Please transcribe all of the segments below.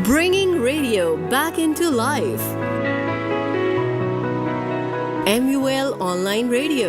Bringing radio back into life. MUL Online Radio.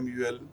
MUL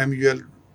MUL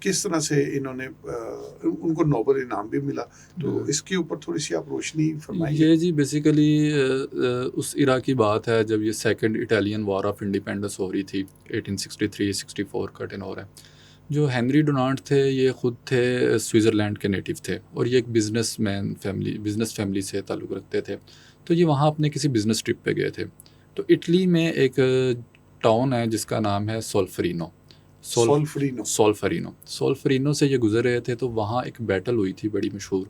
کس طرح سے انہوں نے ان کو نوبل انعام بھی ملا، تو اس کے اوپر تھوڑی سی آپ روشنی فرمائیں گے؟ یہ جی بیسیکلی اس ایرا کی بات ہے جب یہ second Italian war of independence ہو رہی تھی، 1863-64 کا ٹینور ہے. جو ہینری ڈونانٹ تھے یہ خود تھے سوئٹزرلینڈ کے نیٹو تھے، اور یہ ایک بزنس فیملی سے تعلق رکھتے تھے. تو یہ وہاں اپنے کسی بزنس ٹرپ پہ گئے تھے. تو اٹلی میں ایک ٹاؤن ہے جس کا نام ہے سولفرینو. سولفرینو سے یہ گزر رہے تھے، تو وہاں ایک بیٹل ہوئی تھی بڑی مشہور.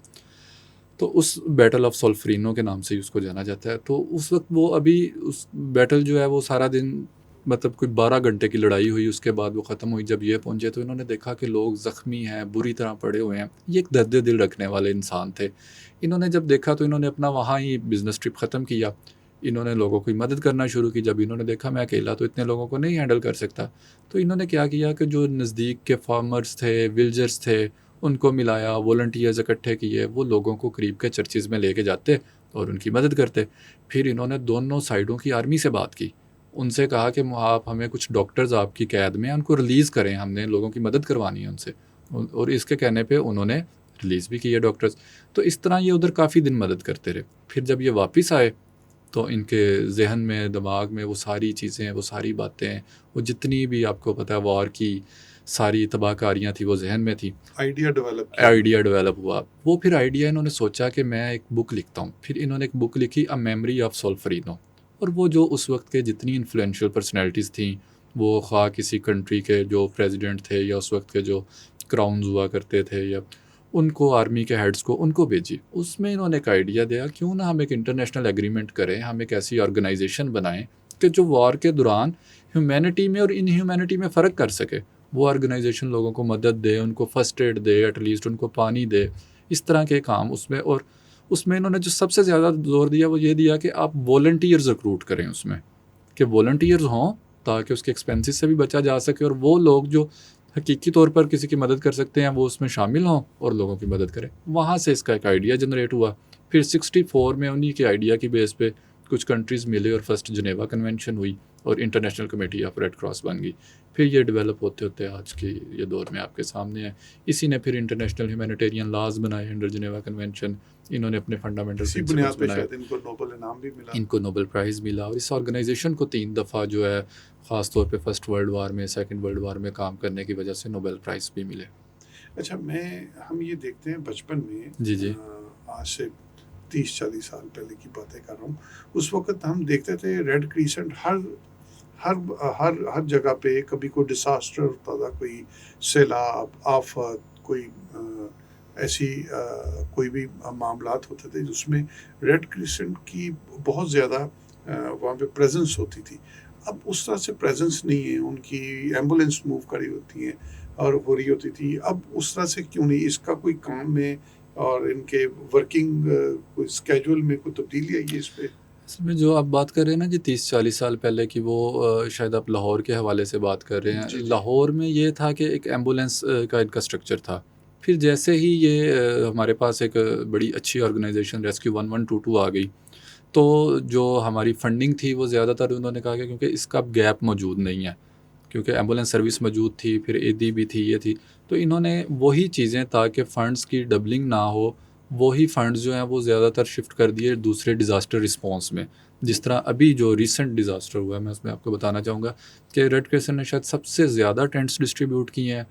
تو اس بیٹل آف سولفرینو کے نام سے ہی اس کو جانا جاتا ہے. تو اس وقت وہ اس بیٹل جو ہے وہ سارا دن مطلب کوئی 12 گھنٹے کی لڑائی ہوئی، اس کے بعد وہ ختم ہوئی. جب یہ پہنچے تو انہوں نے دیکھا کہ لوگ زخمی ہیں، بری طرح پڑے ہوئے ہیں. یہ ایک درد دل رکھنے والے انسان تھے. انہوں نے جب دیکھا تو انہوں نے اپنا وہاں ہی بزنس ٹرپ ختم کیا. انہوں نے لوگوں کی مدد کرنا شروع کی. جب انہوں نے دیکھا میں اکیلا تو اتنے لوگوں کو نہیں ہینڈل کر سکتا، تو انہوں نے کیا کہ جو نزدیک کے فارمرز تھے، ولیجرز تھے، ان کو ملایا، والنٹیئرز اکٹھے کیے. وہ لوگوں کو قریب کے چرچز میں لے کے جاتے اور ان کی مدد کرتے. پھر انہوں نے دونوں سائیڈوں کی آرمی سے بات کی. ان سے کہا کہ آپ ہمیں کچھ ڈاکٹرز آپ کی قید میں ان کو ریلیز کریں، ہم نے لوگوں کی مدد کروانی ہے ان سے. اور اس کے کہنے پہ انہوں نے ریلیز بھی کیے ڈاکٹرز. تو اس طرح یہ ادھر کافی دن مدد کرتے رہے. پھر جب یہ واپس آئے تو ان کے ذہن میں، دماغ میں وہ ساری چیزیں، وہ ساری باتیں، وہ جتنی بھی آپ کو پتہ ہے وار کی ساری تباہ کاریاں تھیں وہ ذہن میں تھی. آئیڈیا ڈیولپ ہوا. وہ پھر آئیڈیا انہوں نے سوچا کہ میں ایک بک لکھتا ہوں. پھر انہوں نے ایک بک لکھی، اے میموری آف سولفرینو. اور وہ جو اس وقت کے جتنی انفلوئنشیل پرسنالٹیز تھیں، وہ خواہ کسی کنٹری کے جو پریزیڈنٹ تھے یا اس وقت کے جو کراؤنز ہوا کرتے تھے، یا ان کو آرمی کے ہیڈز کو ان کو بھیجی. اس میں انہوں نے ایک آئیڈیا دیا، کیوں نہ ہم ایک انٹرنیشنل ایگریمنٹ کریں، ہم ایک ایسی آرگنائزیشن بنائیں کہ جو وار کے دوران ہیومینٹی میں اور ان ہیومینٹی میں فرق کر سکے. وہ آرگنائزیشن لوگوں کو مدد دے، ان کو فرسٹ ایڈ دے، ایٹ لیسٹ ان کو پانی دے، اس طرح کے کام اس میں. اور اس میں انہوں نے جو سب سے زیادہ زور دیا وہ یہ دیا کہ آپ والنٹیئرز ریکروٹ کریں اس میں، کہ والنٹیئرز ہوں تاکہ اس کے ایکسپینسز سے بھی بچا جا سکے، اور وہ لوگ جو حقیقی طور پر کسی کی مدد کر سکتے ہیں وہ اس میں شامل ہوں اور لوگوں کی مدد کریں. وہاں سے اس کا ایک آئیڈیا جنریٹ ہوا. پھر 64 میں انہی کے آئیڈیا کی بیس پہ کچھ کنٹریز ملے اور فرسٹ جنیوا کنونشن ہوئی اور international committee of red cross بن گئی. پھر یہ ڈیولپ ہوتے ہوتے آج کے یہ دور میں آپ کے سامنے ہے. اسی نے پھر انٹرنیشنل ہیومینیٹیرین لاز بنائے انڈر جنیوا کنونشن. انہوں نے اپنے فنڈامنٹل پرنسپلز بنائے. ان کو نوبل پرائز ملا. اور اس آرگنائزیشن کو 3 دفعہ جو ہے خاص طور پہ فرسٹ ورلڈ وار میں، سیکنڈ ورلڈ وار میں کام کرنے کی وجہ سے نوبل پرائز بھی ملے. اچھا، ہم یہ دیکھتے ہیں بچپن میں، جی آج سے 30-40 سال پہلے کی باتیں کر رہا ہوں، اس وقت ہم دیکھتے تھے ریڈ کریسنٹ ہر جگہ پہ. کبھی کوئی ڈساسٹر ہوتا تھا، کوئی سیلاب، آفت، کوئی ایسی کوئی بھی معاملات ہوتے تھے جس میں ریڈ کریسنٹ کی بہت زیادہ وہاں پہ پریزنس ہوتی تھی. اب اس طرح سے پریزنس نہیں ہے. ان کی ایمبولینس موو کری ہوتی ہیں اور ہو رہی ہوتی تھی. اب اس طرح سے کیوں نہیں؟ اس کا کوئی کام میں اور ان کے ورکنگ کوئی اسکیجول میں کوئی تبدیلی آئی ہے اس پہ؟ اصل میں جو آپ بات کر رہے ہیں نا جی 30-40 سال پہلے کی، وہ شاید آپ لاہور کے حوالے سے بات کر رہے ہیں. لاہور میں یہ تھا کہ ایک ایمبولینس کا ان کا اسٹرکچر تھا. پھر جیسے ہی یہ ہمارے پاس ایک بڑی اچھی آرگنائزیشن ریسکیو 1122 آ گئی، تو جو ہماری فنڈنگ تھی وہ زیادہ تر انہوں نے کہا کہ کیونکہ اس کا گیپ موجود نہیں ہے، کیونکہ ایمبولینس سروس موجود تھی، پھر اے ڈی بھی تھی، یہ تھی. تو انہوں نے وہی چیزیں تاکہ فنڈز کی ڈبلنگ نہ ہو، وہی فنڈز جو ہیں وہ زیادہ تر شفٹ کر دیے دوسرے ڈیزاسٹر رسپانس میں. جس طرح ابھی جو ریسنٹ ڈیزاسٹر ہوا ہے، میں اس میں آپ کو بتانا چاہوں گا کہ ریڈ کریسنٹ نے شاید سب سے زیادہ ٹینٹس ڈسٹریبیوٹ کیے ہیں،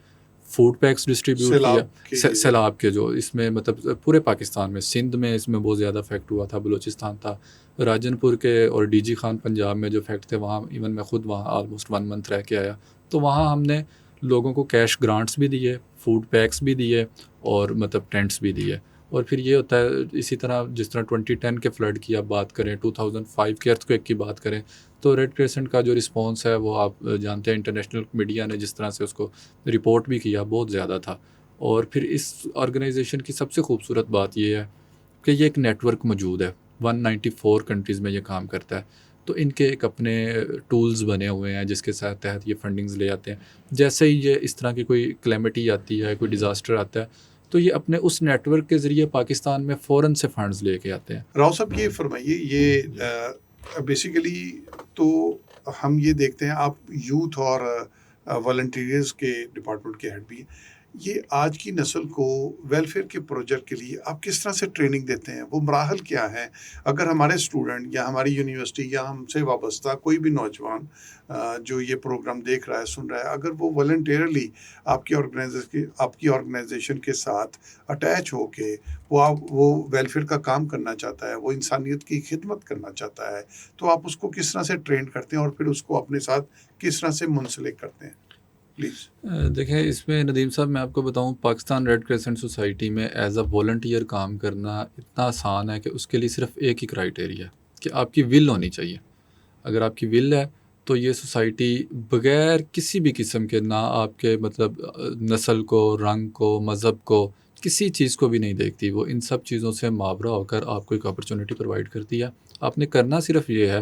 فوڈ پیکس ڈسٹریبیوٹ کیا سیلاب کے جو اس میں مطلب پورے پاکستان میں، سندھ میں اس میں بہت زیادہ افیکٹ ہوا تھا، بلوچستان تھا، راجن پور کے اور ڈی جی خان پنجاب میں جو افیکٹ تھے وہاں ایون میں خود وہاں آلموسٹ 1 منتھ رہ کے آیا. تو وہاں ہم نے لوگوں کو کیش گرانٹس بھی دیے، فوڈ پیکس بھی دیے اور مطلب ٹینٹس بھی دیے. اور پھر یہ ہوتا ہے اسی طرح جس طرح 2010 کے فلڈ کی آپ بات کریں، 2005 کے ارتھ کویک کی بات کریں، تو ریڈ کریسنٹ کا جو رسپانس ہے وہ آپ جانتے ہیں انٹرنیشنل میڈیا نے جس طرح سے اس کو رپورٹ بھی کیا بہت زیادہ تھا. اور پھر اس آرگنائزیشن کی سب سے خوبصورت بات یہ ہے کہ یہ ایک نیٹ ورک موجود ہے، 194 کنٹریز میں یہ کام کرتا ہے. تو ان کے ایک اپنے ٹولز بنے ہوئے ہیں جس کے تحت یہ فنڈنگز لے آتے ہیں. جیسے ہی یہ اس طرح کی کوئی کلیمٹی آتی ہے، کوئی ڈیزاسٹر آتا ہے، تو یہ اپنے اس نیٹ ورک کے ذریعے پاکستان میں فوراً سے فنڈز لے کے آتے ہیں. راؤ صاحب یہ فرمائیے، یہ بیسیکلی تو ہم یہ دیکھتے ہیں آپ یوتھ اور والنٹیئرز کے ڈپارٹمنٹ کے ہیڈ بھی ہیں. یہ آج کی نسل کو ویلفیئر کے پروجیکٹ کے لیے آپ کس طرح سے ٹریننگ دیتے ہیں؟ وہ مراحل کیا ہیں؟ اگر ہمارے اسٹوڈنٹ یا ہماری یونیورسٹی یا ہم سے وابستہ کوئی بھی نوجوان جو یہ پروگرام دیکھ رہا ہے، سن رہا ہے، اگر وہ والنٹیرلی آپ کی آرگنائزیشن کے ساتھ اٹیچ ہو کے وہ ویلفیئر کا کام کرنا چاہتا ہے، وہ انسانیت کی خدمت کرنا چاہتا ہے، تو آپ اس کو کس طرح سے ٹرین کرتے ہیں اور پھر اس کو اپنے ساتھ کس طرح سے منسلک کرتے ہیں؟ پلیز دیکھیں، اس میں ندیم صاحب میں آپ کو بتاؤں، پاکستان ریڈ کریسنٹ سوسائٹی میں ایز اے والنٹیئر کام کرنا اتنا آسان ہے کہ اس کے لیے صرف ایک ہی کرائٹیریا ہے کہ آپ کی ول ہونی چاہیے. اگر آپ کی ول ہے تو یہ سوسائٹی بغیر کسی بھی قسم کے، نہ آپ کے مطلب نسل کو، رنگ کو، مذہب کو، کسی چیز کو بھی نہیں دیکھتی. وہ ان سب چیزوں سے مابرہ ہو کر آپ کو ایک اپرچونٹی پرووائڈ کرتی ہے. آپ نے کرنا صرف یہ ہے،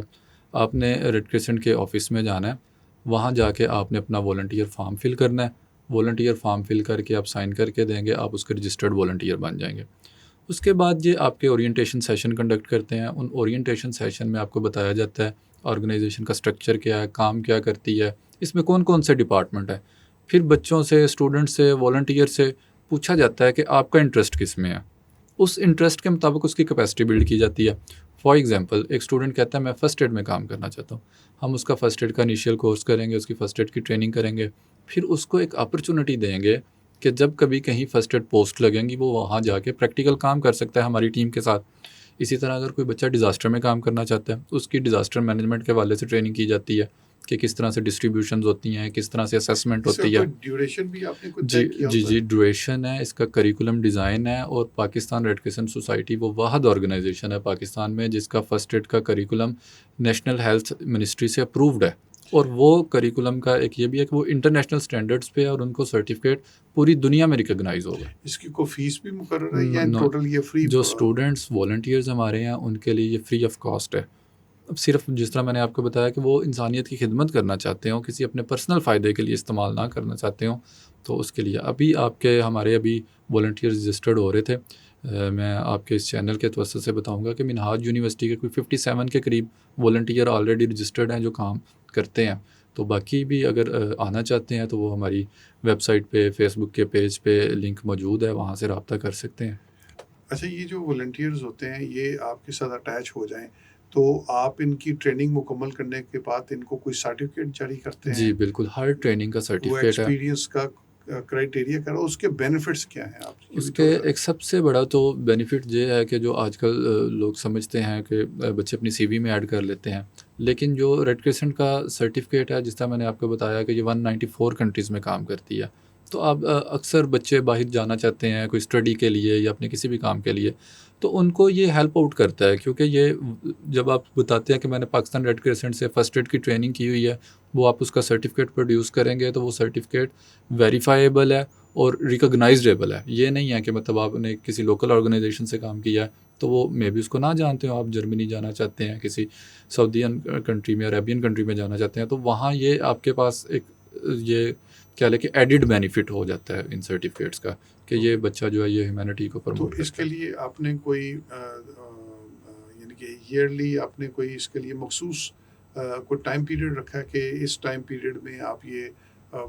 آپ نے ریڈ کریسنٹ کے آفس میں جانا ہے، وہاں جا کے آپ نے اپنا والنٹیئر فارم فل کرنا ہے. والنٹیئر فارم فل کر کے آپ سائن کر کے دیں گے، آپ اس کے رجسٹرڈ والنٹیئر بن جائیں گے. اس کے بعد یہ آپ کے اورینٹیشن سیشن کنڈکٹ کرتے ہیں. ان اورینٹیشن سیشن میں آپ کو بتایا جاتا ہے آرگنائزیشن کا سٹرکچر کیا ہے، کام کیا کرتی ہے، اس میں کون کون سے ڈپارٹمنٹ ہے. پھر بچوں سے، اسٹوڈنٹ سے، والنٹیئر سے پوچھا جاتا ہے کہ آپ کا انٹرسٹ کس میں ہے. اس انٹرسٹ کے مطابق اس کی کیپیسٹی بلڈ کی جاتی ہے. فار ایگزامپل، ایک اسٹوڈنٹ کہتا ہے میں فرسٹ ایڈ میں کام کرنا چاہتا ہوں. ہم اس کا فرسٹ ایڈ کا انیشیل کورس کریں گے، اس کی فرسٹ ایڈ کی ٹریننگ کریں گے. پھر اس کو ایک اپرچونٹی دیں گے کہ جب کبھی کہیں فرسٹ ایڈ پوسٹ لگیں گی، وہ وہاں جا کے پریکٹیکل کام کر سکتا ہے ہماری ٹیم کے ساتھ. اسی طرح اگر کوئی بچہ ڈیزاسٹر میں کام کرنا چاہتا ہے، اس کی ڈیزاسٹر مینجمنٹ کے حوالے سے ٹریننگ کی جاتی ہے کہ کس طرح سے ڈسٹریبیوشنز ہوتی ہیں، کس طرح سے اسیسمنٹ ہوتی ہے. ڈیوریشن بھی آپ نے کچھ جی طے کیا جی ہوتا جی ہے؟ ڈویشن ہے، اس کا کریکولم ڈیزائن ہے. اور پاکستان ریڈ کریسنٹ سوسائٹی وہ واحد آرگنائزیشن ہے پاکستان میں جس کا فرسٹ ایڈ کا کریکولم نیشنل ہیلتھ منسٹری سے اپرووڈ ہے. اور وہ کریکولم کا ایک یہ بھی ہے کہ وہ انٹرنیشنل سٹینڈرڈز پہ ہے اور ان کو سرٹیفکیٹ پوری دنیا میں ریکگنائز ہوگا. اس کی کوئی فیس بھی مقرر ہے یا نو- ٹوٹل یہ فری؟ جو اسٹوڈنٹس والنٹیئرز ہمارے ہیں ان کے لیے یہ فری آف کاسٹ ہے. اب صرف جس طرح میں نے آپ کو بتایا کہ وہ انسانیت کی خدمت کرنا چاہتے ہوں، کسی اپنے پرسنل فائدے کے لیے استعمال نہ کرنا چاہتے ہوں، تو اس کے لیے ابھی آپ کے ہمارے ابھی والنٹیئر رجسٹرڈ ہو رہے تھے. میں آپ کے اس چینل کے توسط سے بتاؤں گا کہ منہاج یونیورسٹی کے کوئی 57 کے قریب والنٹیئر آلریڈی رجسٹرڈ ہیں جو کام کرتے ہیں. تو باقی بھی اگر آنا چاہتے ہیں تو وہ ہماری ویب سائٹ پہ، فیس بک کے پیج پہ لنک موجود ہے، وہاں سے رابطہ کر سکتے ہیں. اچھا، یہ جو والنٹیئرز ہوتے ہیں یہ آپ کے ساتھ اٹیچ ہو جائیں تو آپ ان کی ٹریننگ مکمل کرنے کے بعد ان کو کوئی سرٹیفکیٹ جاری کرتے ہیں؟ جی بالکل، ہر ٹریننگ کا وہ سرٹیفکیٹ ہے. ایکسپیرینس کا کرائٹیریا کرو، اس کے بینیفٹس کیا ہیں؟ آپ اس کے ایک سب سے بڑا تو بینیفٹ یہ ہے کہ جو آج کل لوگ سمجھتے ہیں کہ بچے اپنی سی وی میں ایڈ کر لیتے ہیں، لیکن جو ریڈ کریسنٹ کا سرٹیفکیٹ ہے، جس طرح میں نے آپ کو بتایا کہ یہ 194 کنٹریز میں کام کرتی ہے. تو اب اکثر بچے باہر جانا چاہتے ہیں کوئی اسٹڈی کے لیے یا اپنے کسی بھی کام کے لیے، تو ان کو یہ ہیلپ آؤٹ کرتا ہے. کیونکہ یہ جب آپ بتاتے ہیں کہ میں نے پاکستان ریڈ کریسنٹ سے فرسٹ ایڈ کی ٹریننگ کی ہوئی ہے، وہ آپ اس کا سرٹیفکیٹ پروڈیوس کریں گے تو وہ سرٹیفکیٹ ویریفائیبل ہے اور ریکگنائزڈیبل ہے. یہ نہیں ہے کہ مطلب آپ نے کسی لوکل آرگنائزیشن سے کام کیا ہے تو وہ میں بھی اس کو نہ جانتے ہو، آپ جرمنی جانا چاہتے ہیں، کسی سعودین کنٹری میں، عربین کنٹری میں جانا چاہتے ہیں، تو وہاں یہ آپ کے پاس ایک یہ کیا لے کہ ایڈڈ بینیفٹ ہو جاتا ہے ان سرٹیفکیٹس کا کہ یہ بچہ جو ہے یہ ہیومینٹی کو تو پروموٹ اس کرتا کے ہے. لیے آپ نے کوئی یعنی کہ ایئرلی آپ نے کوئی اس کے لیے مخصوص کوئی ٹائم پیریڈ رکھا ہے کہ اس ٹائم پیریڈ میں آپ یہ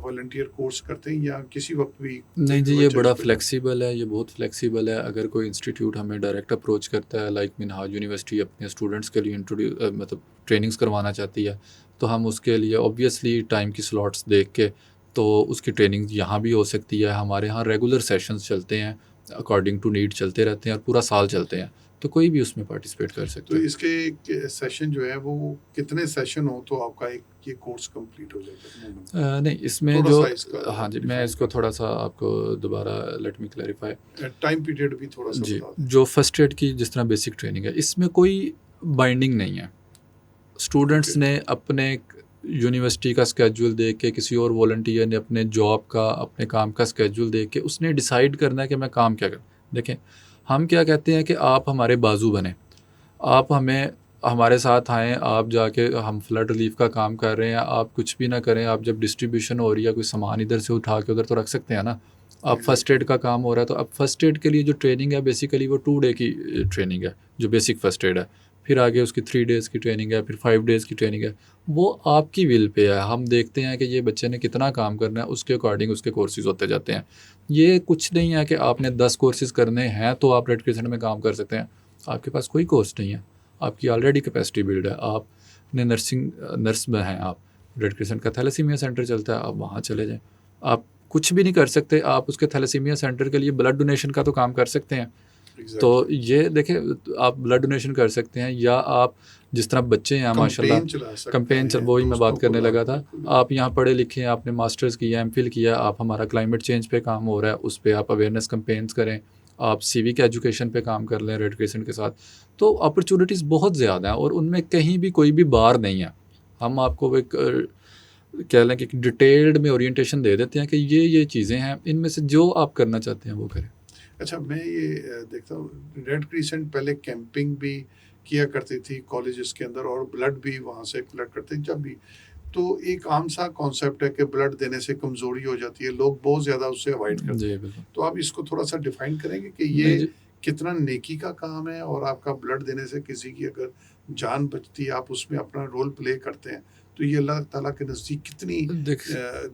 والنٹیئر کورس کرتے ہیں یا کسی وقت بھی؟ نہیں جی، یہ بڑا فلیکسیبل ہے، یہ بہت فلیکسیبل ہے. اگر کوئی انسٹیٹیوٹ ہمیں ڈائریکٹ اپروچ کرتا ہے، لائک منہاج یونیورسٹی اپنے اسٹوڈنٹس کے لیے مطلب ٹریننگز کروانا چاہتی ہے، تو ہم اس کے لیے اوبویسلی ٹائم کی سلاٹس دیکھ کے تو اس کی ٹریننگ یہاں بھی ہو سکتی ہے. ہمارے ہاں ریگولر سیشنز چلتے ہیں، اکارڈنگ ٹو نیڈ چلتے رہتے ہیں اور پورا سال چلتے ہیں، تو کوئی بھی اس میں پارٹیسپیٹ کر تو سکتا ہے. اس کے سیشن جو ہے وہ کتنے سیشن ہو تو آپ کا ایک یہ کورس کمپلیٹ ہو جاتا ہے؟ نہیں، اس میں تھوڑا جو سا اس کا ہاں جی، میں اس کو تھوڑا سا آپ کو دوبارہ let me clarify. Time period بھی تھوڑا سا جی، بتا دیں. جو فرسٹ ایڈ کی جس طرح بیسک ٹریننگ ہے، اس میں کوئی بائنڈنگ نہیں ہے. اسٹوڈنٹس نے اپنے یونیورسٹی کا اسکیجول دیکھ کے، کسی اور والنٹیئر نے اپنے جاب کا، اپنے کام کا اسکیجول دیکھ کے اس نے ڈیسائیڈ کرنا ہے کہ میں کام کیا کروں. دیکھیں، ہم کیا کہتے ہیں کہ آپ ہمارے بازو بنیں، آپ ہمارے ساتھ آئیں، آپ جا کے ہم فلڈ ریلیف کا کام کر رہے ہیں، آپ کچھ بھی نہ کریں، آپ جب ڈسٹریبیوشن ہو رہی ہے، کوئی سامان ادھر سے اٹھا کے ادھر تو رکھ سکتے ہیں نا. اب فرسٹ ایڈ کا کام ہو رہا ہے تو اب فرسٹ ایڈ کے لیے جو ٹریننگ ہے بیسیکلی وہ 2 ڈے کی ٹریننگ ہے جو بیسک فرسٹ ایڈ ہے. پھر آگے اس کی 3 ڈیز کی ٹریننگ ہے، پھر 5 ڈیز کی ٹریننگ ہے. وہ آپ کی ول پہ ہے. ہم دیکھتے ہیں کہ یہ بچے نے کتنا کام کرنا ہے، اس کے اکارڈنگ اس کے کورسز ہوتے جاتے ہیں. یہ کچھ نہیں ہے کہ آپ نے 10 کورسز کرنے ہیں تو آپ ریڈ کرسنٹ میں کام کر سکتے ہیں. آپ کے پاس کوئی کورس نہیں ہے، آپ کی آلریڈی کیپیسٹی بلڈ ہے. آپ نے نرس میں ہیں، آپ ریڈ کرسنٹ کا تھیلیسیمیا سینٹر چلتا ہے، آپ وہاں چلے جائیں. آپ کچھ بھی نہیں کر سکتے، آپ اس کے تھیلیسیمیا سینٹر کے لیے بلڈ ڈونیشن کا تو کام کر سکتے ہیں. تو یہ دیکھیں، آپ بلڈ ڈونیشن کر سکتے ہیں، یا آپ جس طرح بچے ہیں ماشاء اللہ کمپین وہی میں بات کرنے لگا تھا. آپ یہاں پڑھے لکھے ہیں، آپ نے ماسٹرز کیا، ایم فل کیا، آپ ہمارا کلائمیٹ چینج پہ کام ہو رہا ہے، اس پہ آپ اویئرنیس کمپینس کریں. آپ سیوک ایجوکیشن پہ کام کر لیں ریڈ کرسنٹ کے ساتھ. تو اپرچونیٹیز بہت زیادہ ہیں، اور ان میں کہیں بھی کوئی بھی بار نہیں ہے. ہم آپ کو ایک کہہ لیں کہ ایک ڈیٹیلڈ میں اورینٹیشن دے دیتے ہیں کہ یہ چیزیں ہیں، ان میں سے جو آپ کرنا چاہتے ہیں وہ کریں. اچھا، میں یہ دیکھتا ہوں ریڈ کرسنٹ پہلے کیمپنگ بھی کیا کرتی تھی کالجز کے اندر، اور بلڈ بھی وہاں سے کلیکٹ کرتے جب بھی. تو ایک عام سا کانسیپٹ ہے کہ بلڈ دینے سے کمزوری ہو جاتی ہے، لوگ بہت زیادہ اس سے اوائڈ کرتے جی ہیں. بالکل. تو آپ اس کو تھوڑا سا ڈیفائن کریں گے کہ نہیں یہ جی، کتنا نیکی کا کام ہے، اور آپ کا بلڈ دینے سے کسی کی اگر جان بچتی ہے، آپ اس میں اپنا رول پلے کرتے ہیں، تو یہ اللہ تعالیٰ کے نزدیک کتنی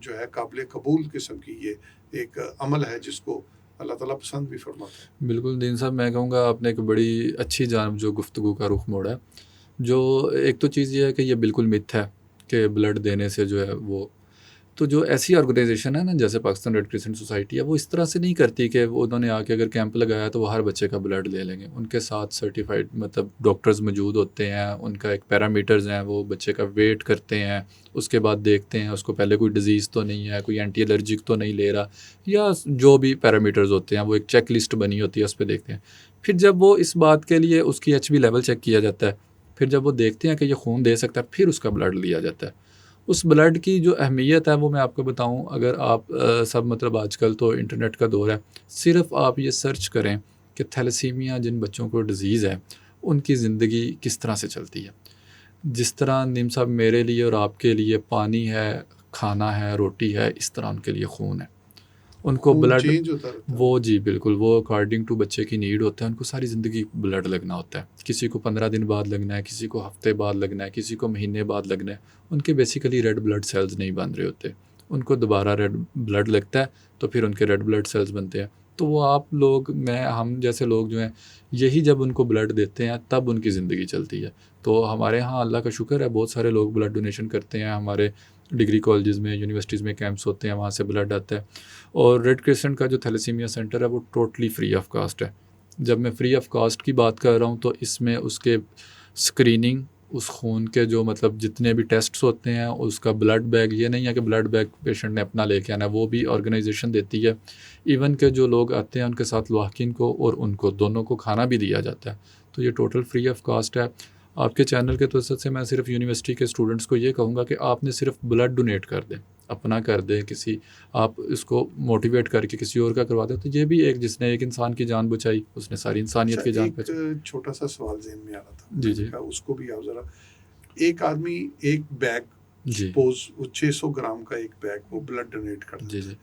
جو ہے قابل قبول قسم کی یہ ایک عمل ہے جس کو اللہ تعالیٰ پسند بھی فرماتا ہے. بالکل دین صاحب، میں کہوں گا آپ نے ایک بڑی اچھی جانب جو گفتگو کا رخ موڑا ہے. جو ایک تو چیز یہ ہے کہ یہ بالکل متھ ہے کہ بلڈ دینے سے جو ہے وہ، تو جو ایسی آرگنائزیشن ہے نا جیسے پاکستان ریڈ کرسنٹ سوسائٹی ہے، وہ اس طرح سے نہیں کرتی کہ انہوں نے آ کے اگر کیمپ لگایا تو وہ ہر بچے کا بلڈ لے لیں گے. ان کے ساتھ سرٹیفائڈ مطلب ڈاکٹرز موجود ہوتے ہیں، ان کا ایک پیرامیٹرز ہیں، وہ بچے کا ویٹ کرتے ہیں، اس کے بعد دیکھتے ہیں اس کو پہلے کوئی ڈیزیز تو نہیں ہے، کوئی اینٹی الرجک تو نہیں لے رہا، یا جو بھی پیرامیٹرز ہوتے ہیں وہ ایک چیک لسٹ بنی ہوتی ہے، اس پہ دیکھتے ہیں. پھر جب وہ اس بات کے لیے اس کی ایچ بی لیول چیک کیا جاتا ہے، پھر جب وہ دیکھتے ہیں کہ یہ خون دے سکتا ہے، پھر اس کا بلڈ لیا جاتا ہے. اس بلڈ کی جو اہمیت ہے وہ میں آپ کو بتاؤں. اگر آپ سب مطلب آج کل تو انٹرنیٹ کا دور ہے، صرف آپ یہ سرچ کریں کہ تھیلیسیمیا جن بچوں کو ڈیزیز ہے ان کی زندگی کس طرح سے چلتی ہے. جس طرح نیم صاحب میرے لیے اور آپ کے لیے پانی ہے، کھانا ہے، روٹی ہے، اس طرح ان کے لیے خون ہے. ان کو بلڈ چینج ہوتا رہتا ہے. وہ جی بالکل، وہ اکارڈنگ ٹو بچے کی نیڈ ہوتا ہے. ان کو ساری زندگی بلڈ لگنا ہوتا ہے. کسی کو 15 دن بعد لگنا ہے، کسی کو ہفتے بعد لگنا ہے، کسی کو مہینے بعد لگنا ہے. ان کے بیسیکلی ریڈ بلڈ سیلز نہیں بن رہے ہوتے. ان کو دوبارہ ریڈ بلڈ لگتا ہے تو پھر ان کے ریڈ بلڈ سیلز بنتے ہیں. تو وہ آپ لوگ، ہم جیسے لوگ جو ہیں، یہی جب ان کو بلڈ دیتے ہیں تب ان کی زندگی چلتی ہے. تو ہمارے ہاں اللہ کا شکر ہے بہت سارے لوگ بلڈ ڈونیشن کرتے ہیں. ہمارے ڈگری کالجز میں، یونیورسٹیز میں کیمپس ہوتے ہیں، وہاں سے بلڈ آتا ہے. اور ریڈ کرسنٹ کا جو تھیلیسیمیا سینٹر ہے وہ ٹوٹلی فری آف کاسٹ ہے. جب میں فری آف کاسٹ کی بات کر رہا ہوں تو اس میں اس کے اسکریننگ، اس خون کے جو مطلب جتنے بھی ٹیسٹس ہوتے ہیں، اس کا بلڈ بیگ، یہ نہیں ہے کہ بلڈ بیگ پیشنٹ نے اپنا لے کے آنا ہے، وہ بھی آرگنائزیشن دیتی ہے. ایون کہ جو لوگ آتے ہیں ان کے ساتھ لاحقین کو اور ان کو دونوں کو کھانا بھی دیا جاتا ہے. تو یہ ٹوٹل فری آف کاسٹ ہے. آپ کے چینل کے توسط سے میں صرف یونیورسٹی کے اسٹوڈنٹس کو یہ کہوں گا کہ آپ نے صرف بلڈ ڈونیٹ کر دیں، اپنا کر دیں، کسی آپ اس کو موٹیویٹ کر کے کسی اور کا کروا دیں. تو یہ بھی ایک، جس نے ایک انسان کی جان بچائی، اس نے ساری انسانیت کی جان بچائی. ایک چھوٹا سا سوال ذہن میں آ رہا تھا، جی جی اس کو بھی آپ ذرا. ایک آدمی ایک بیگ، جی سپوز 600 گرام کا ایک بیگ وہ بلڈ ڈونیٹ کرتا جی ہے، جی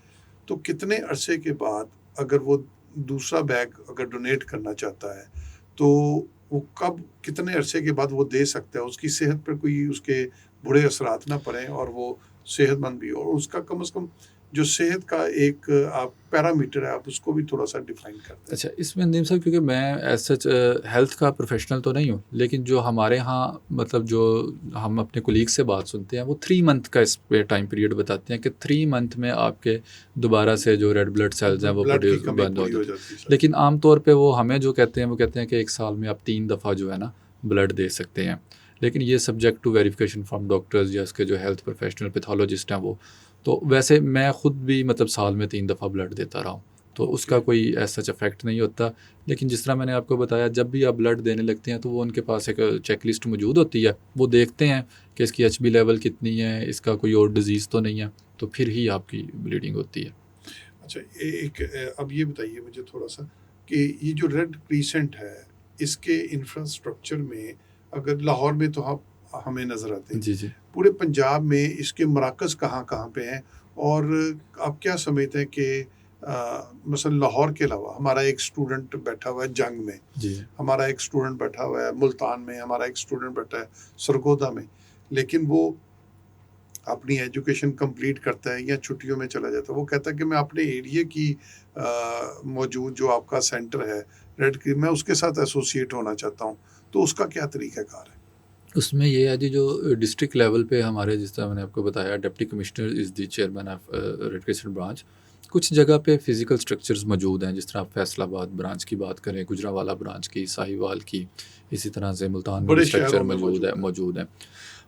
تو کتنے عرصے کے بعد اگر وہ دوسرا بیگ اگر ڈونیٹ کرنا چاہتا ہے تو وہ کب، کتنے عرصے کے بعد وہ دے سکتا ہے؟ اس کی صحت پر کوئی اس کے برے اثرات نہ پڑیں اور وہ صحت مند بھی، اور اس کا کم از کم جو صحت کا ایک آپ پیرامیٹر ہے، آپ اس کو بھی تھوڑا سا ڈیفائن کر دیں. اچھا، اس میں ندیم صاحب، کیونکہ میں ایز سچ ہیلتھ کا پروفیشنل تو نہیں ہوں، لیکن جو ہمارے ہاں مطلب جو ہم اپنے کولیگ سے بات سنتے ہیں وہ 3 منتھ کا اس پہ ٹائم پیریڈ بتاتے ہیں کہ 3 منتھ میں آپ کے دوبارہ سے جو ریڈ بلڈ سیلز ہیں وہ بلڈ کی پروڈیوس کمی بند ہو پوری ہو جاتی جاتی ہے. ہے. لیکن عام طور پہ وہ ہمیں جو کہتے ہیں وہ کہتے ہیں کہ 1 سال میں آپ 3 دفعہ جو ہے نا بلڈ دے سکتے ہیں. لیکن یہ subject to verification from doctors یا اس کے جو ہیلتھ پروفیشنل پیتھولوجسٹ ہیں وہ. تو ویسے میں خود بھی مطلب سال میں 3 دفعہ بلڈ دیتا رہا ہوں، تو اس کا کوئی ایسا افیکٹ نہیں ہوتا. لیکن جس طرح میں نے آپ کو بتایا، جب بھی آپ بلڈ دینے لگتے ہیں تو وہ ان کے پاس ایک چیک لسٹ موجود ہوتی ہے. وہ دیکھتے ہیں کہ اس کی ایچ بی لیول کتنی ہے، اس کا کوئی اور ڈیزیز تو نہیں ہے، تو پھر ہی آپ کی بلیڈنگ ہوتی ہے. اچھا، ایک اب یہ بتائیے مجھے تھوڑا سا کہ یہ جو ریڈ کریسنٹ ہے، اس کے انفراسٹرکچر میں، اگر لاہور میں تو ہمیں نظر آتے ہیں، جی جی پورے پنجاب میں اس کے مراکز کہاں کہاں پہ ہیں، اور آپ کیا سمجھتے ہیں کہ مثلا لاہور کے علاوہ ہمارا ایک اسٹوڈنٹ بیٹھا ہوا ہے جنگ میں، جی ہمارا ایک اسٹوڈنٹ بیٹھا ہوا ہے ملتان میں، ہمارا ایک اسٹوڈنٹ بیٹھا ہے سرگودا میں، لیکن وہ اپنی ایجوکیشن کمپلیٹ کرتا ہے یا چھٹیوں میں چلا جاتا ہے، وہ کہتا ہے کہ میں اپنے ایریے کی موجود جو آپ کا سینٹر ہے ریڈ کی، میں اس کے ساتھ ایسوسیٹ ہونا چاہتا ہوں، تو اس کا کیا طریقہ کار ہے؟ اس میں یہ ہے جی، جو ڈسٹرکٹ لیول پہ ہمارے، جس طرح میں نے آپ کو بتایا، deputy commissioner is the chairman of red crescent branch. کچھ جگہ پہ فزیکل اسٹرکچرز موجود ہیں، جس طرح آپ فیصل آباد برانچ کی بات کریں، گجرانوالہ برانچ کی، ساہیوال کی، اسی طرح سے ملتان میں بڑے اسٹرکچر شہروں میں موجود ہیں.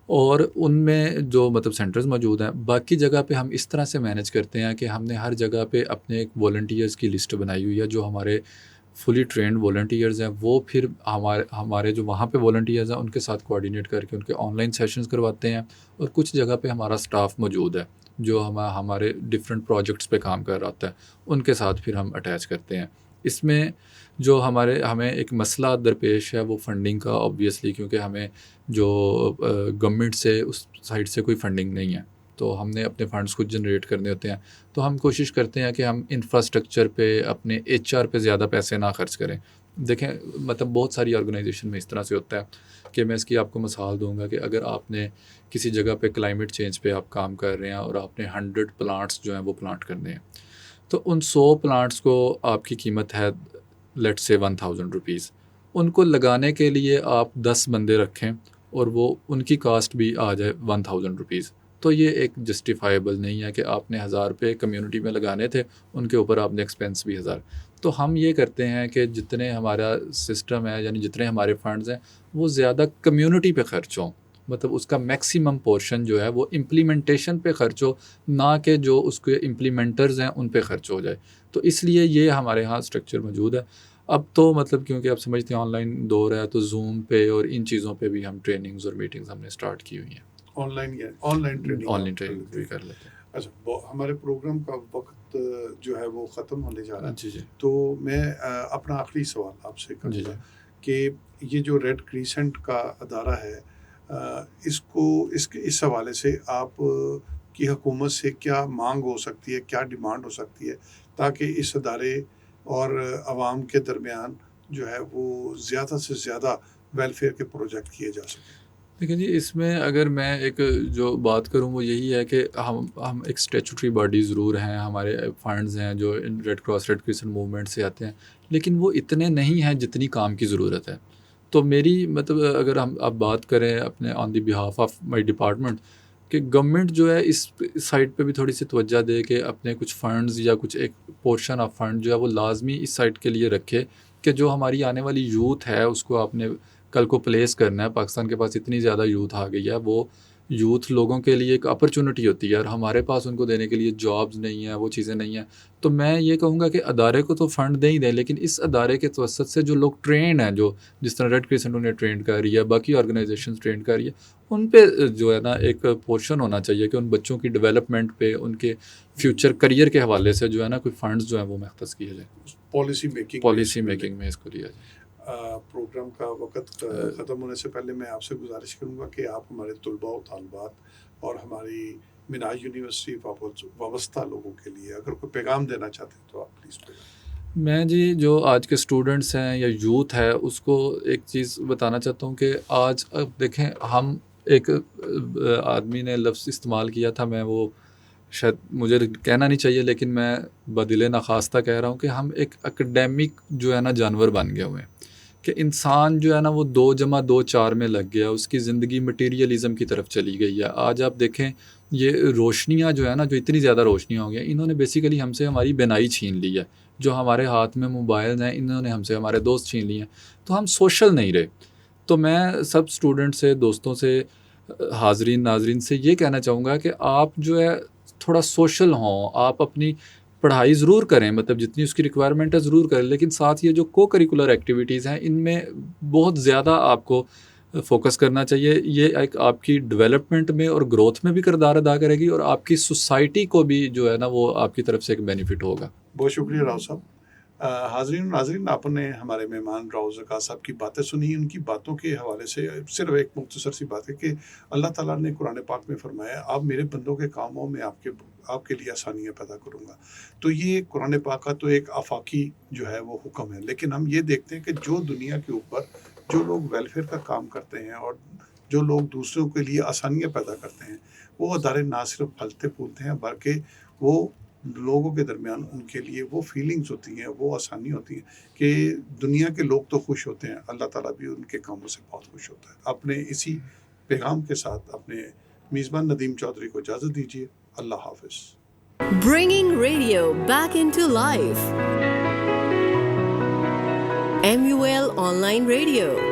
اور ان میں جو مطلب سینٹرز موجود ہیں. باقی جگہ پہ ہم اس طرح سے مینیج کرتے ہیں کہ ہم نے ہر جگہ پہ اپنے ایک والنٹیئرز کی لسٹ بنائی ہوئی ہے، جو ہمارے فلی ٹرینڈ والنٹیئرز ہیں. وہ پھر ہمارے جو وہاں پہ والنٹیئرز ہیں ان کے ساتھ کوآرڈینیٹ کر کے ان کے آن لائن سیشنز کرواتے ہیں. اور کچھ جگہ پہ ہمارا سٹاف موجود ہے جو ہمارے ڈفرینٹ پروجیکٹس پہ کام کر رہا ہوتا ہے، ان کے ساتھ پھر ہم اٹیچ کرتے ہیں. اس میں جو ہمیں ایک مسئلہ درپیش ہے وہ فنڈنگ کا، آبویسلی، کیونکہ ہمیں جو گورنمنٹ سے اس سائڈ سے کوئی فنڈنگ نہیں ہے، تو ہم نے اپنے فنڈز خود جنریٹ کرنے ہوتے ہیں. تو ہم کوشش کرتے ہیں کہ ہم انفراسٹرکچر پہ، اپنے HR پہ زیادہ پیسے نہ خرچ کریں. دیکھیں مطلب بہت ساری آرگنائزیشن میں اس طرح سے ہوتا ہے کہ میں اس کی آپ کو مثال دوں گا کہ اگر آپ نے کسی جگہ پہ کلائمیٹ چینج پہ آپ کام کر رہے ہیں اور آپ نے 100 پلانٹس جو ہیں وہ پلانٹ کرنے ہیں، تو ان 100 پلانٹس کو آپ کی قیمت ہے لیٹ سے 1000 روپیز. ان کو لگانے کے لیے آپ 10 بندے رکھیں اور وہ ان کی کاسٹ بھی آ جائے 1000 روپیز. تو یہ ایک جسٹیفائیبل نہیں ہے کہ آپ نے 1000 روپے کمیونٹی میں لگانے تھے، ان کے اوپر آپ نے ایکسپینس بھی 1000. تو ہم یہ کرتے ہیں کہ جتنے ہمارا سسٹم ہے، یعنی جتنے ہمارے فنڈز ہیں، وہ زیادہ کمیونٹی پہ خرچ ہوں. مطلب اس کا میکسیمم پورشن جو ہے وہ امپلیمنٹیشن پہ خرچ ہو، نہ کہ جو اس کے امپلیمنٹرز ہیں ان پہ خرچ ہو جائے. تو اس لیے یہ ہمارے ہاں اسٹرکچر موجود ہے. اب تو مطلب کیونکہ آپ سمجھتے ہیں آن لائن دور ہے، تو زوم پہ اور ان چیزوں پہ بھی ہم ٹریننگز اور میٹنگز ہم نے اسٹارٹ کی ہوئی ہیں. آن لائن ٹریننگ بھی کر لیتے ہیں. اچھا، ہمارے پروگرام کا وقت جو ہے وہ ختم ہونے جا رہا ہے. جی تو میں اپنا آخری سوال آپ سے کروں گا کہ یہ جو ریڈ کریسنٹ کا ادارہ ہے، اس حوالے سے آپ کی حکومت سے کیا مانگ ہو سکتی ہے، کیا ڈیمانڈ ہو سکتی ہے، تاکہ اس ادارے اور عوام کے درمیان جو ہے وہ زیادہ سے زیادہ ویلفیئر کے پروجیکٹ کیے جا سکیں؟ دیکھیں جی، اس میں اگر میں ایک جو بات کروں وہ یہی ہے کہ ہم ایک اسٹیچوٹری باڈی ضرور ہیں، ہمارے فنڈز ہیں جو red cross red crescent movement سے آتے ہیں، لیکن وہ اتنے نہیں ہیں جتنی کام کی ضرورت ہے. تو میری مطلب اگر ہم اب بات کریں اپنے آن دی بہاف آف مائی ڈپارٹمنٹ، کہ گورنمنٹ جو ہے اس سائڈ پہ بھی تھوڑی سی توجہ دے کہ اپنے کچھ فنڈز یا کچھ ایک پورشن آف فنڈ جو ہے وہ لازمی اس سائڈ کے لیے رکھے کہ جو ہماری آنے والی یوتھ ہے اس کو آپ نے کل کو پلیس کرنا ہے. پاکستان کے پاس اتنی زیادہ یوتھ آ گئی ہے، وہ یوتھ لوگوں کے لیے ایک اپرچونٹی ہوتی ہے، اور ہمارے پاس ان کو دینے کے لیے جابز نہیں ہیں، وہ چیزیں نہیں ہیں. تو میں یہ کہوں گا کہ ادارے کو تو فنڈ دیں ہی دیں، لیکن اس ادارے کے توسط سے جو لوگ ٹرینڈ ہیں، جو جس طرح ریڈ کرسنٹ انہیں ٹرینڈ کر رہی ہے، باقی آرگنائزیشنز ٹرینڈ کر رہی ہے، ان پہ جو ہے نا ایک پورشن ہونا چاہیے کہ ان بچوں کی ڈیولپمنٹ پہ، ان کے فیوچر کریئر کے حوالے سے جو ہے نا کوئی فنڈز جو ہیں وہ مختص کیے جائیں، پالیسی میکنگ میں اس کو لیا جائے. پروگرام کا وقت ختم ہونے سے پہلے میں آپ سے گزارش کروں گا کہ آپ ہمارے طلباء و طالبات اور ہماری منہاج یونیورسٹی وابستہ لوگوں کے لیے اگر کوئی پیغام دینا چاہتے ہیں تو آپ پلیز پیغام. میں جی جو آج کے اسٹوڈنٹس ہیں یا یوتھ ہے اس کو ایک چیز بتانا چاہتا ہوں کہ آج اب دیکھیں، ہم ایک آدمی نے لفظ استعمال کیا تھا، میں وہ شاید مجھے کہنا نہیں چاہیے لیکن میں بدل ناخواستہ کہہ رہا ہوں کہ ہم ایک اکیڈیمک جو ہے نا جانور بن گئے ہوئے ہیں، کہ انسان جو ہے نا وہ 2+2=4 میں لگ گیا، اس کی زندگی مٹیریلزم کی طرف چلی گئی ہے. آج آپ دیکھیں یہ روشنیاں جو ہے نا، جو اتنی زیادہ روشنیاں ہو گئی، انہوں نے بیسیکلی ہم سے ہماری بینائی چھین لی ہے. جو ہمارے ہاتھ میں موبائل ہیں، انہوں نے ہم سے ہمارے دوست چھین لیے ہیں، تو ہم سوشل نہیں رہے. تو میں سب اسٹوڈنٹ سے، دوستوں سے، حاضرین ناظرین سے یہ کہنا چاہوں گا کہ آپ جو ہے تھوڑا سوشل ہوں. آپ اپنی پڑھائی ضرور کریں، مطلب جتنی اس کی ریکوائرمنٹ ہے ضرور کریں، لیکن ساتھ یہ جو کو کریکولر ایکٹیویٹیز ہیں ان میں بہت زیادہ آپ کو فوکس کرنا چاہیے. یہ ایک آپ کی ڈیولپمنٹ میں اور گروتھ میں بھی کردار ادا کرے گی، اور آپ کی سوسائٹی کو بھی جو ہے نا وہ آپ کی طرف سے ایک بینیفٹ ہوگا. بہت شکریہ راؤ صاحب. حاضرین و ناظرین، آپ نے ہمارے مہمان راؤ زکات صاحب کی باتیں سنی. ان کی باتوں کے حوالے سے صرف ایک مختصر سی بات ہے کہ اللہ تعالیٰ نے قرآن پاک میں فرمایا آپ میرے بندوں کے کاموں میں آپ کے لیے آسانیاں پیدا کروں گا. تو یہ قرآن پاک کا تو ایک آفاقی جو ہے وہ حکم ہے، لیکن ہم یہ دیکھتے ہیں کہ جو دنیا کے اوپر جو لوگ ویلفیئر کا کام کرتے ہیں اور جو لوگ دوسروں کے لیے آسانیاں پیدا کرتے ہیں، وہ ادارے نہ صرف پھلتے پھولتے ہیں بلکہ وہ لوگوں کے درمیان ان کے لیے وہ فیلنگز ہوتی ہیں، وہ آسانی ہوتی ہیں کہ دنیا کے لوگ تو خوش ہوتے ہیں، اللہ تعالیٰ بھی ان کے کاموں سے بہت خوش ہوتا ہے. اپنے اسی پیغام کے ساتھ اپنے میزبان ندیم چودھری کو اجازت دیجیے. اللہ حافظ. Bringing radio back into life. MUL Online Radio.